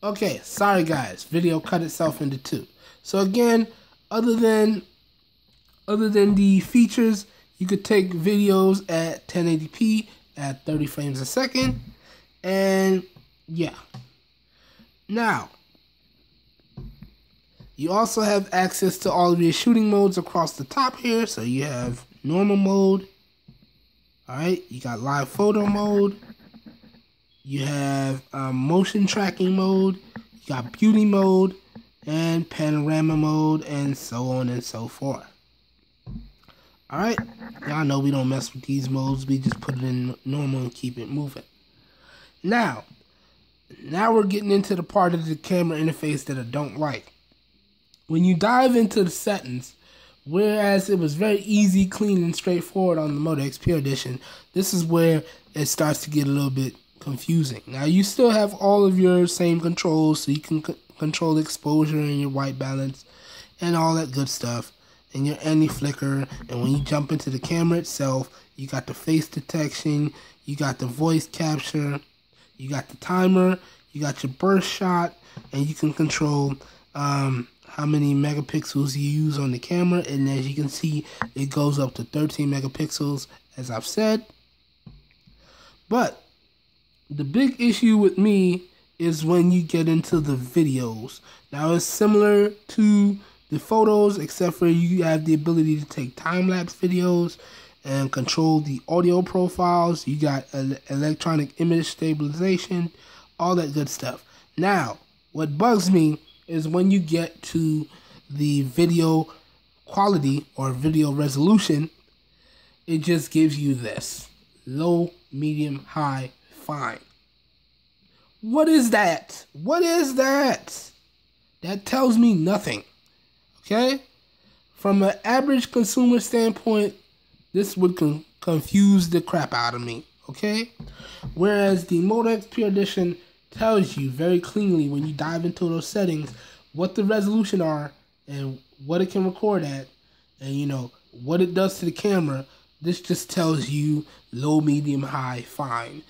Okay, sorry guys, video cut itself into two. So again, other than the features, you could take videos at 1080p at 30 frames a second, and yeah. Now, you also have access to all of your shooting modes across the top here. So you have normal mode, alright, you got live photo mode, you have motion tracking mode, you got beauty mode, and panorama mode, and so on and so forth. Alright, y'all know we don't mess with these modes, we just put it in normal and keep it moving. Now we're getting into the part of the camera interface that I don't like. When you dive into the settings, whereas it was very easy, clean, and straightforward on the Moto X Pure Edition, this is where it starts to get a little bit confusing. Now you still have all of your same controls, so you can control exposure and your white balance and all that good stuff, and your anti-flicker. And when you jump into the camera itself, you got the face detection, you got the voice capture, you got the timer, you got your burst shot, and you can control how many megapixels you use on the camera. And as you can see, it goes up to 13 megapixels, as I've said. But the big issue with me is when you get into the videos. Now it's similar to the photos, except for you have the ability to take time-lapse videos and control the audio profiles. You got electronic image stabilization, all that good stuff. Now, what bugs me is when you get to the video quality or video resolution, it just gives you this: low, medium, high, fine. What is that? What is that? That tells me nothing. Okay? From an average consumer standpoint, this would confuse the crap out of me. Okay? Whereas the Moto X Pure Edition tells you very cleanly when you dive into those settings what the resolution are and what it can record at, and you know what it does to the camera. This just tells you low, medium, high, fine.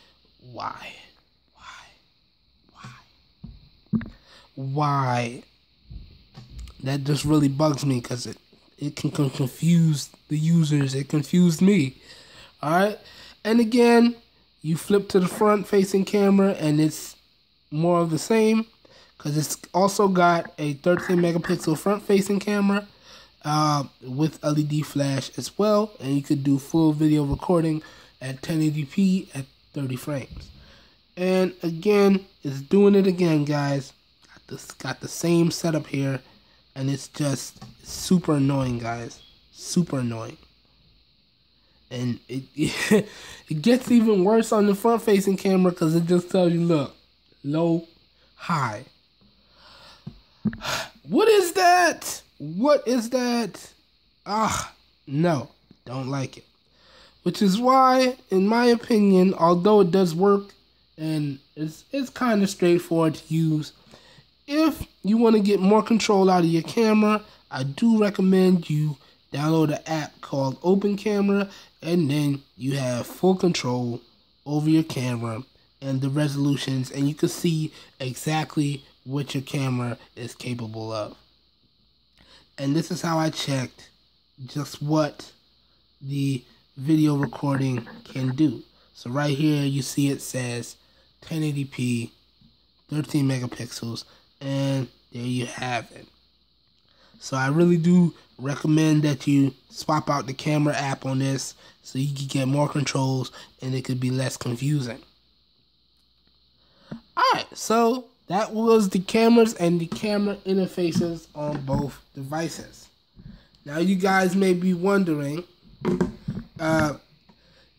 Why? That just really bugs me, because it can confuse the users. It confused me. Alright? And again, you flip to the front facing camera and it's more of the same, because it's also got a 13 megapixel front facing camera with LED flash as well, and you could do full video recording at 1080p at 30 frames. And again, it's doing it again, guys. Got the same setup here, and it's just super annoying, guys. Super annoying. And it gets even worse on the front facing camera, because it just tells you, look, low, high. What is that? What is that? No, don't like it. Which is why, in my opinion, although it does work and it's kind of straightforward to use, if you want to get more control out of your camera, I do recommend you download an app called Open Camera, and then you have full control over your camera and the resolutions, and you can see exactly what your camera is capable of. And this is how I checked just what the video recording can do. So right here you see it says 1080p, 13 megapixels, and there you have it. So I really do recommend that you swap out the camera app on this so you can get more controls and it could be less confusing. Alright, so that was the cameras and the camera interfaces on both devices. Now you guys may be wondering,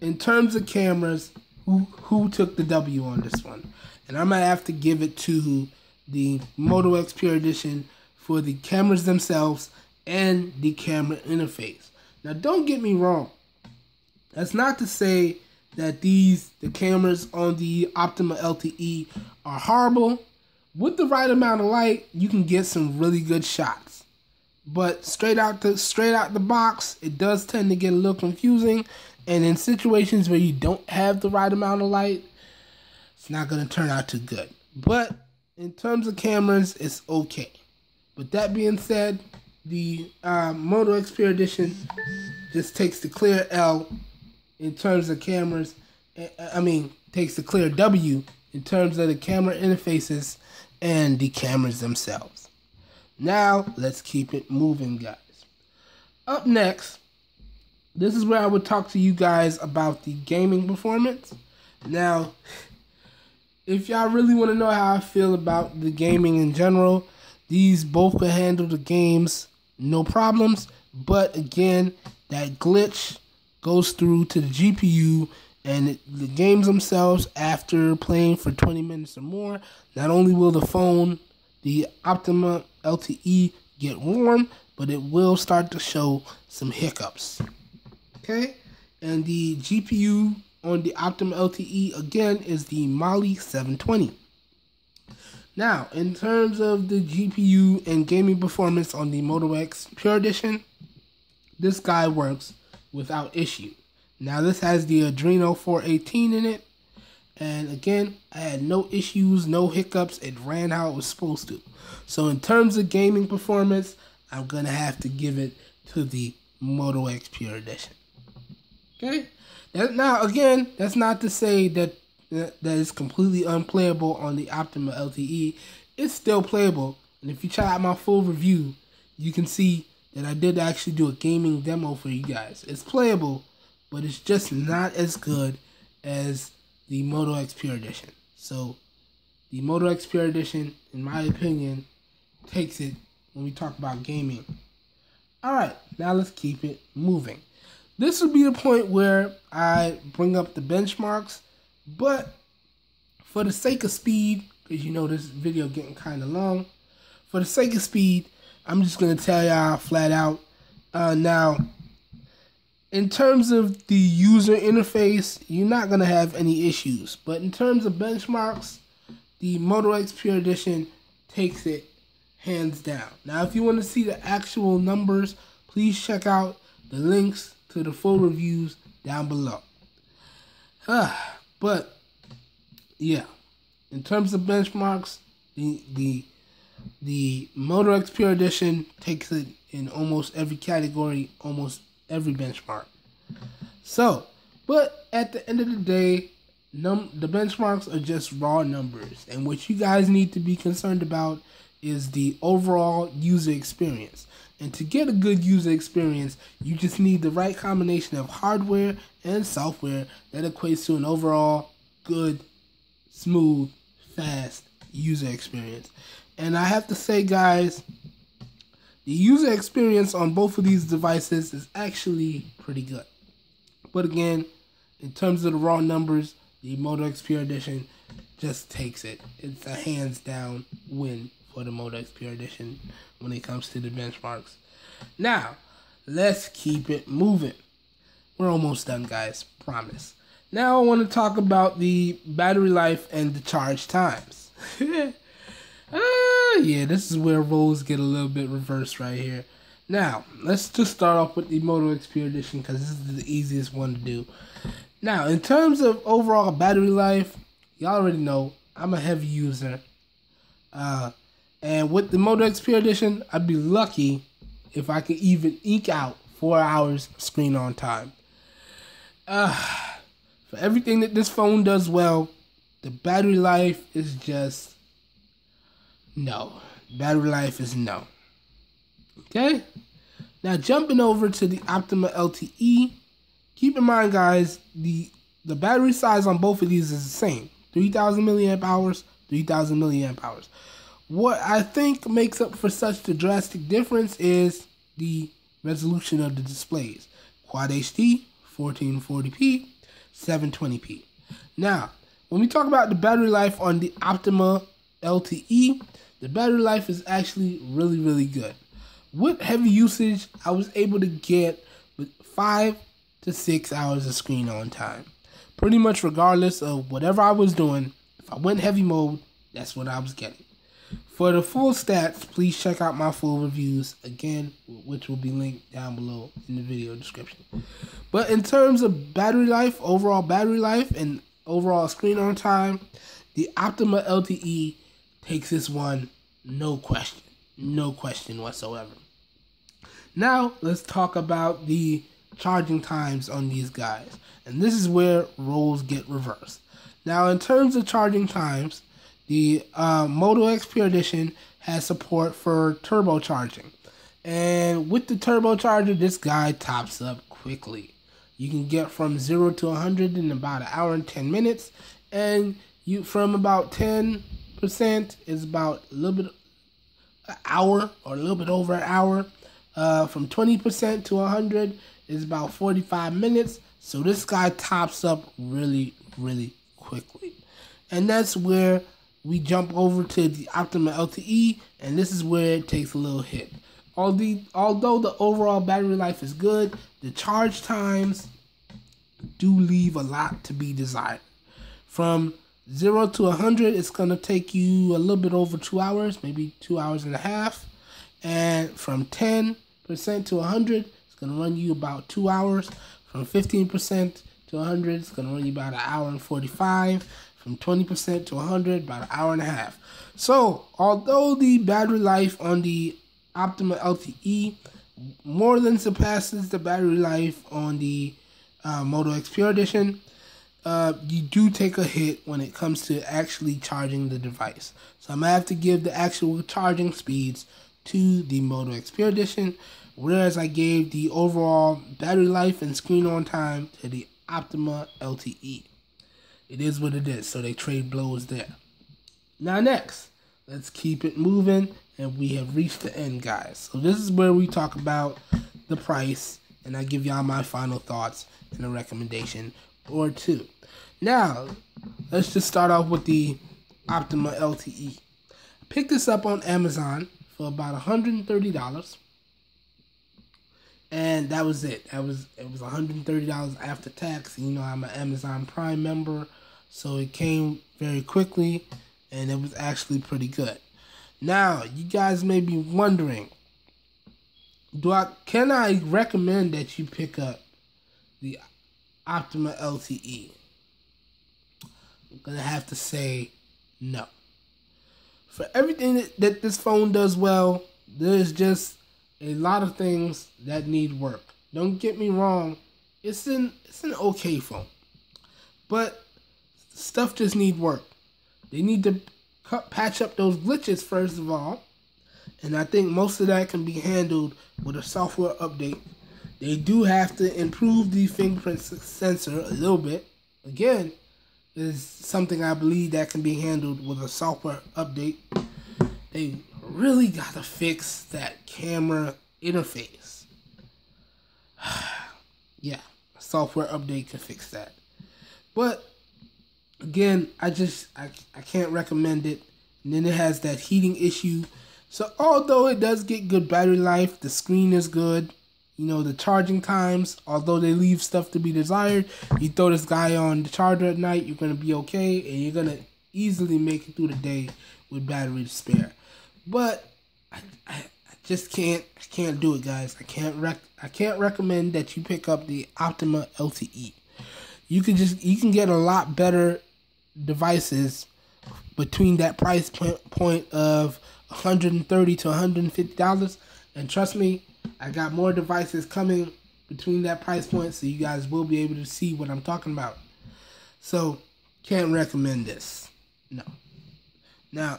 in terms of cameras, who took the W on this one? And I'm going to have to give it to the Moto X Pure Edition for the cameras themselves and the camera interface. Now don't get me wrong, that's not to say that the cameras on the Optima LTE are horrible. With the right amount of light, you can get some really good shots. But straight out the box, it does tend to get a little confusing, and in situations where you don't have the right amount of light, it's not going to turn out too good. But in terms of cameras, it's okay. But that being said, the Moto X Pure Edition just takes the clear L in terms of cameras. Takes the clear W in terms of the camera interfaces and the cameras themselves. Now, let's keep it moving, guys. Up next, this is where I would talk to you guys about the gaming performance. Now, if y'all really want to know how I feel about the gaming in general, these both can handle the games, no problems. But again, that glitch goes through to the GPU and the games themselves. After playing for 20 minutes or more, not only will the phone, the Optima LTE, get warm, but it will start to show some hiccups. Okay, and the GPU on the Optima LTE again is the Mali 720. Now, in terms of the GPU and gaming performance on the Moto X Pure Edition, this guy works without issue. Now, this has the Adreno 418 in it, and again, I had no issues, no hiccups. It ran how it was supposed to. So in terms of gaming performance, I'm gonna have to give it to the Moto X Pure Edition. Okay. Now, again, that's not to say that it's completely unplayable on the Optima LTE. It's still playable, and if you check out my full review, you can see that I did actually do a gaming demo for you guys. It's playable, but it's just not as good as the Moto X Pure Edition. So, the Moto X Pure Edition, in my opinion, takes it when we talk about gaming. Alright, now let's keep it moving. This would be the point where I bring up the benchmarks, but for the sake of speed, because you know this video getting kind of long, for the sake of speed, I'm just going to tell y'all flat out. Now, in terms of the user interface, you're not going to have any issues. But in terms of benchmarks, the Moto X Pure Edition takes it hands down. Now, if you want to see the actual numbers, please check out the links to the full reviews down below. But, yeah, in terms of benchmarks, the Moto X Pure Edition takes it in almost every category, almost every benchmark. So, but at the end of the day, the benchmarks are just raw numbers, and what you guys need to be concerned about is the overall user experience. And to get a good user experience, you just need the right combination of hardware and software that equates to an overall good, smooth, fast user experience. And I have to say, guys, the user experience on both of these devices is actually pretty good. But again, in terms of the raw numbers, the Moto X Pure Edition just takes it. It's a hands down win for the Moto X Pure Edition when it comes to the benchmarks. Now, let's keep it moving. We're almost done, guys. Promise. Now I want to talk about the battery life and the charge times. Yeah, this is where roles get a little bit reversed right here. Now, let's just start off with the Moto X Pure Edition because this is the easiest one to do. Now, in terms of overall battery life, y'all already know I'm a heavy user. And with the Moto X Pure Edition, I'd be lucky if I could even eke out 4 hours of screen on time. For everything that this phone does well, the battery life is just no. Battery life is no. Okay? Now, jumping over to the Optima LTE, keep in mind, guys, the battery size on both of these is the same. 3,000 milliamp hours, 3,000 milliamp hours. What I think makes up for such a drastic difference is the resolution of the displays. Quad HD, 1440p, 720p. Now, when we talk about the battery life on the Optima LTE, the battery life is actually really, really good. With heavy usage, I was able to get 5 to 6 hours of screen on time. Pretty much regardless of whatever I was doing, if I went heavy mode, that's what I was getting. For the full stats, please check out my full reviews, again, which will be linked down below in the video description. But in terms of battery life, overall battery life, and overall screen on time, the Optima LTE takes this one, no question whatsoever. Now let's talk about the charging times on these guys, and this is where roles get reversed. Now in terms of charging times, the Moto X Pure Edition has support for turbocharging, and with the turbocharger, this guy tops up quickly. You can get from 0 to 100 in about an hour and 10 minutes, and you from about 10% is about a little bit an hour or a little bit over an hour. From 20% to 100 is about 45 minutes. So this guy tops up really, really quickly. And that's where we jump over to the Optima LTE, and this is where it takes a little hit. Although the overall battery life is good, the charge times do leave a lot to be desired. From 0 to 100, it's going to take you a little bit over 2 hours, maybe 2 hours and a half. And from 10% to 100, it's going to run you about 2 hours. From 15% to 100, it's going to run you about an hour and 45. From 20% to 100, about an hour and a half. So, although the battery life on the Optima LTE more than surpasses the battery life on the Moto X Pure Edition, you do take a hit when it comes to actually charging the device. So I'm going to have to give the actual charging speeds to the Moto X Pure Edition, whereas I gave the overall battery life and screen on time to the Optima LTE. It is what it is, so they trade blows there. Now next, let's keep it moving, and we have reached the end, guys. So this is where we talk about the price, and I give y'all my final thoughts and a recommendation or two. Now, let's just start off with the Optima LTE. I picked this up on Amazon for about $130, and that was it. It was $130 after tax. You know, I'm an Amazon Prime member, so it came very quickly, and it was actually pretty good. Now, you guys may be wondering, can I recommend that you pick up the Optima LTE? I'm going to have to say no. For everything that this phone does well, there's just a lot of things that need work. Don't get me wrong, it's an okay phone, but stuff just need work. They need to patch up those glitches first of all, and I think most of that can be handled with a software update. They do have to improve the fingerprint sensor a little bit. Again, is something I believe that can be handled with a software update. They really got to fix that camera interface. Yeah, a software update can fix that. But again, I can't recommend it. And then it has that heating issue. So although it does get good battery life, the screen is good. You know, the charging times, although they leave stuff to be desired, you throw this guy on the charger at night, you're going to be okay, and you're going to easily make it through the day with battery to spare. But I just can't do it, guys. I can't recommend that you pick up the Optima LTE. You can get a lot better devices between that price point of $130 to $150, and trust me, I got more devices coming between that price point, so you guys will be able to see what I'm talking about. So, can't recommend this. No. Now,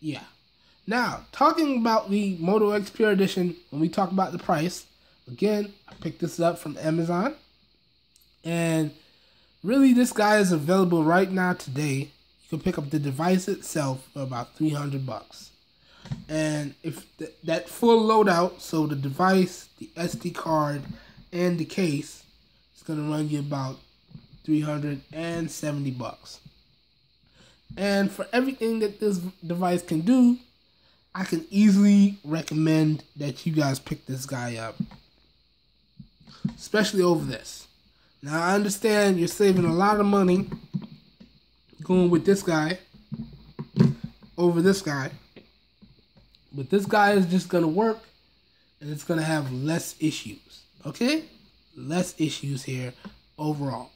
yeah. Now, talking about the Moto X Pure Edition, when we talk about the price, again, I picked this up from Amazon. And really, this guy is available right now today. You can pick up the device itself for about $300. And if that full loadout, so the device, the SD card, and the case, it's going to run you about $370. And for everything that this device can do, I can easily recommend that you guys pick this guy up, especially over this. Now, I understand you're saving a lot of money going with this guy over this guy, but this guy is just going to work, and it's going to have less issues, okay? Less issues here overall.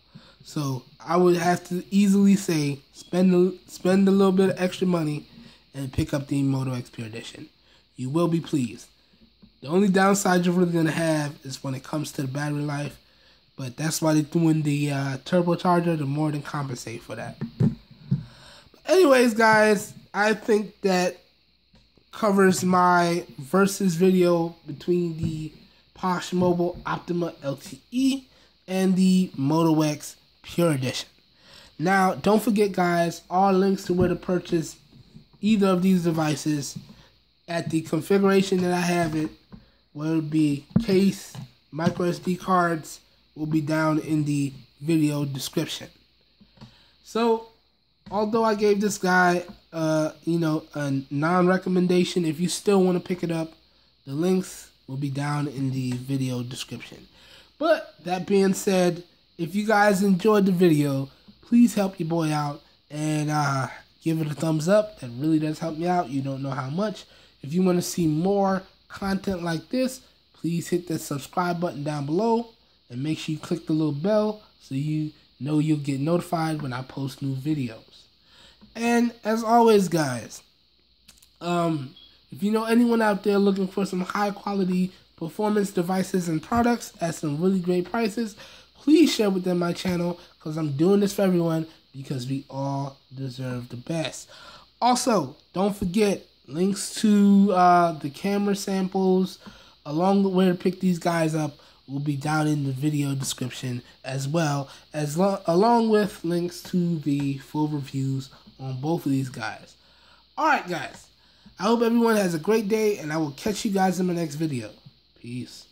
So I would have to easily say spend a little bit of extra money and pick up the Moto X Pure Edition. You will be pleased. The only downside you're really going to have is when it comes to the battery life, but that's why they're doing the turbocharger to more than compensate for that. But anyways, guys, I think that covers my versus video between the Posh Mobile Optima LTE and the Moto X Pure Edition. Now, don't forget, guys, all links to where to purchase either of these devices at the configuration that I have it, whether it be case, microSD cards, will be down in the video description. So, although I gave this guy, a non-recommendation, if you still want to pick it up, the links will be down in the video description. But that being said, if you guys enjoyed the video, please help your boy out and give it a thumbs up. That really does help me out. You don't know how much. If you want to see more content like this, please hit that subscribe button down below and make sure you click the little bell so you know you'll get notified when I post new videos. And as always, guys, if you know anyone out there looking for some high quality performance devices and products at some really great prices, please share with them my channel, because I'm doing this for everyone, because we all deserve the best. Also, don't forget, links to the camera samples along the way to pick these guys up will be down in the video description, as well as along with links to the full reviews on both of these guys. Alright, guys, I hope everyone has a great day, and I will catch you guys in my next video. Peace.